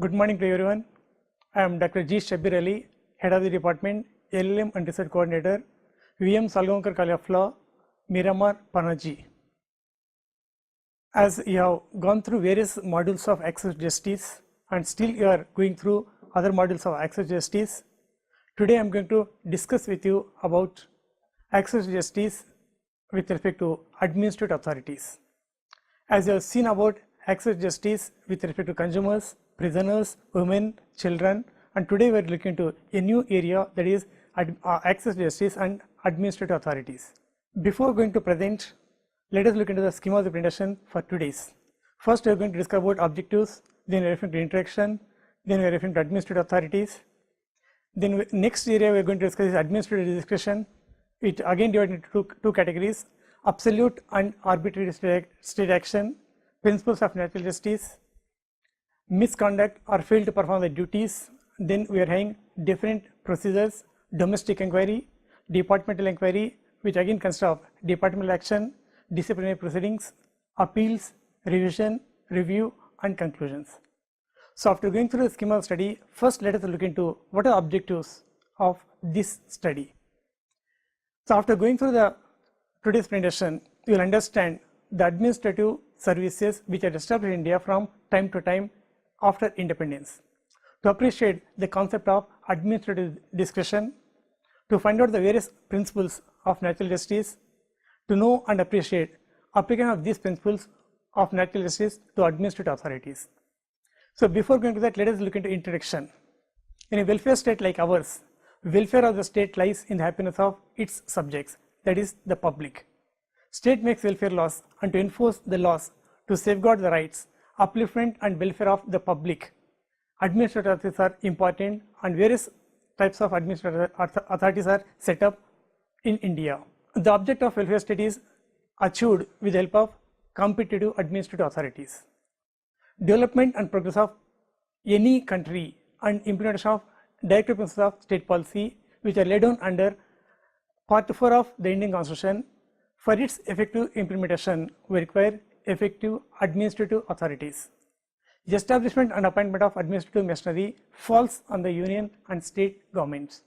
Good morning to everyone. I am Dr. G. Shabir Ali, Head of the Department, LLM and Research Coordinator, VM Salgaonkar College of Law, Miramar, Panaji. As you have gone through various modules of access to justice and still you are going through other modules of access to justice, today I am going to discuss with you about access to justice with respect to administrative authorities. As you have seen about access to justice with respect to consumers, prisoners, women, children, and today we are looking into a new area, that is access to justice and administrative authorities. Before going to present, let us look into the schema of the presentation for today's. First we are going to discuss about objectives, then we are referring to interaction, then we are referring to administrative authorities. Then next area we are going to discuss is administrative discretion. It again divided into two categories: absolute and arbitrary state action, principles of natural justice, misconduct or fail to perform the duties. Then we are having different procedures: domestic inquiry, departmental inquiry, which again consists of departmental action, disciplinary proceedings, appeals, revision, review, and conclusions. So after going through the schema of study, first let us look into what are the objectives of this study. So after going through today's presentation, you will understand the administrative services which are established in India from time to time after independence, to appreciate the concept of administrative discretion, to find out the various principles of natural justice, to know and appreciate application of these principles of natural justice to administrative authorities. So before going to that, let us look into introduction. In a welfare state like ours, welfare of the state lies in the happiness of its subjects, that is the public. State makes welfare laws, and to enforce the laws to safeguard the rights, upliftment and welfare of the public, administrative authorities are important, and various types of administrative authorities are set up in India. The object of welfare state is achieved with the help of competitive administrative authorities. Development and progress of any country and implementation of directive principles of state policy, which are laid down under Part 4 of the Indian Constitution. For its effective implementation, we require effective administrative authorities. The establishment and appointment of administrative machinery falls on the union and state governments.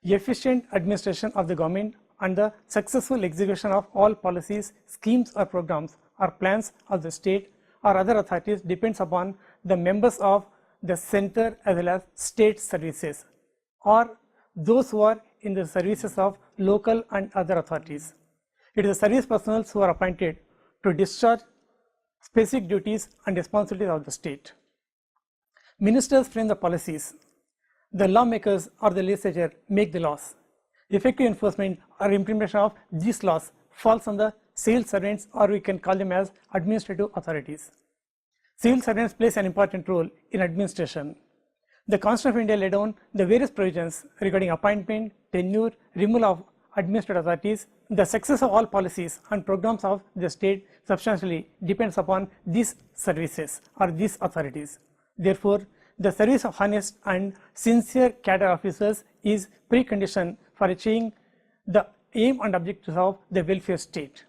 The efficient administration of the government and the successful execution of all policies, schemes or programs or plans of the state or other authorities depends upon the members of the center as well as state services, or those who are in the services of local and other authorities. It is the service personnel who are appointed to discharge specific duties and responsibilities of the state. Ministers frame the policies. The lawmakers or the legislature make the laws. Effective enforcement or implementation of these laws falls on the civil servants, or we can call them as administrative authorities. Civil servants plays an important role in administration. The Constitution of India laid down the various provisions regarding appointment, tenure, removal of administrative authorities. The success of all policies and programs of the state substantially depends upon these services or these authorities. Therefore, the service of honest and sincere cadre officers is precondition for achieving the aim and objectives of the welfare state.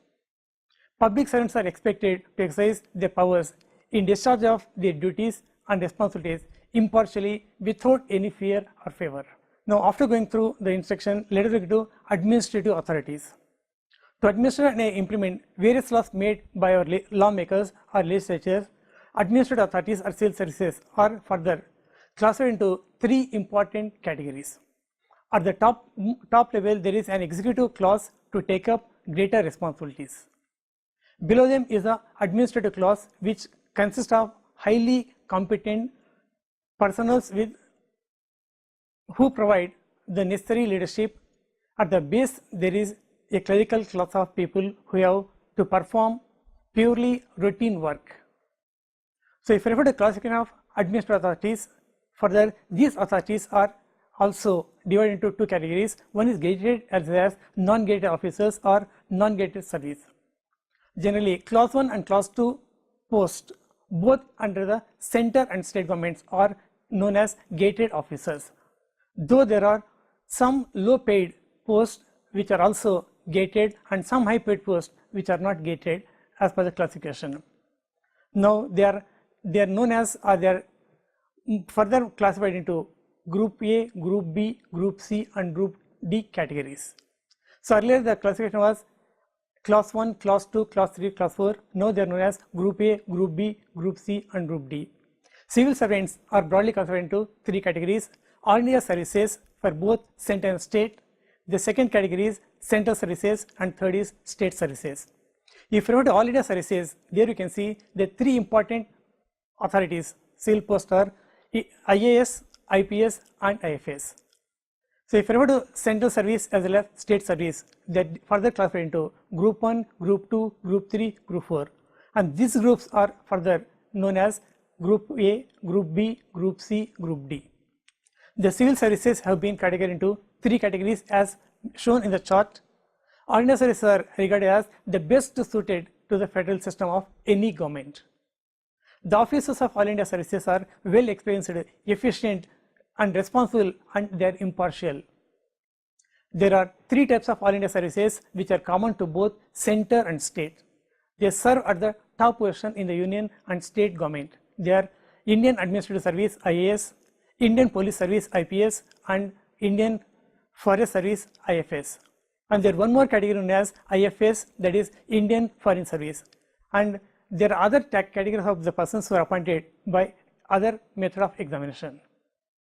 Public servants are expected to exercise their powers in discharge of their duties and responsibilities impartially without any fear or favor. Now, after going through the instruction, let us look to administrative authorities. To administer and implement various laws made by our lawmakers or legislatures, administrative authorities or civil services are further classified into three important categories. At the top level, there is an executive class to take up greater responsibilities. Below them is the administrative class, which consists of highly competent personnel who provide the necessary leadership. At the base, there is a clerical class of people who have to perform purely routine work. So if you refer to classification of administrative authorities, further these authorities are also divided into two categories. One is gazetted as well as non-gazetted officers or non-gazetted service. Generally, class 1 and class 2 posts, both under the center and state governments, are known as gazetted officers, though there are some low paid posts which are also gated and some high paid posts which are not gated as per the classification. Now they are known as, or they are further classified into Group A, Group B, Group C and Group D categories. So earlier the classification was Class 1, Class 2, Class 3, Class 4. Now they are known as Group A, Group B, Group C and Group D. Civil servants are broadly classified into 3 categories: All India services for both centre and state. The second category is central services and third is state services. If you refer to All India services, there you can see the 3 important authorities, civil posts are IAS, IPS and IFS. So if you refer to central service as well as state service, that further classified into Group 1, Group 2, Group 3, Group 4, and these groups are further known as Group A, Group B, Group C, Group D. The civil services have been categorized into 3 categories as shown in the chart. All India services are regarded as the best suited to the federal system of any government. The officers of All India services are well experienced, efficient and responsible, and they are impartial. There are 3 types of All India services which are common to both center and state. They serve at the top position in the union and state government. They are Indian Administrative Service IAS, Indian Police Service IPS and Indian Forest Service IFS. And there is one more category known as IFS, that is Indian Foreign Service. And there are other categories of the persons who are appointed by other method of examination.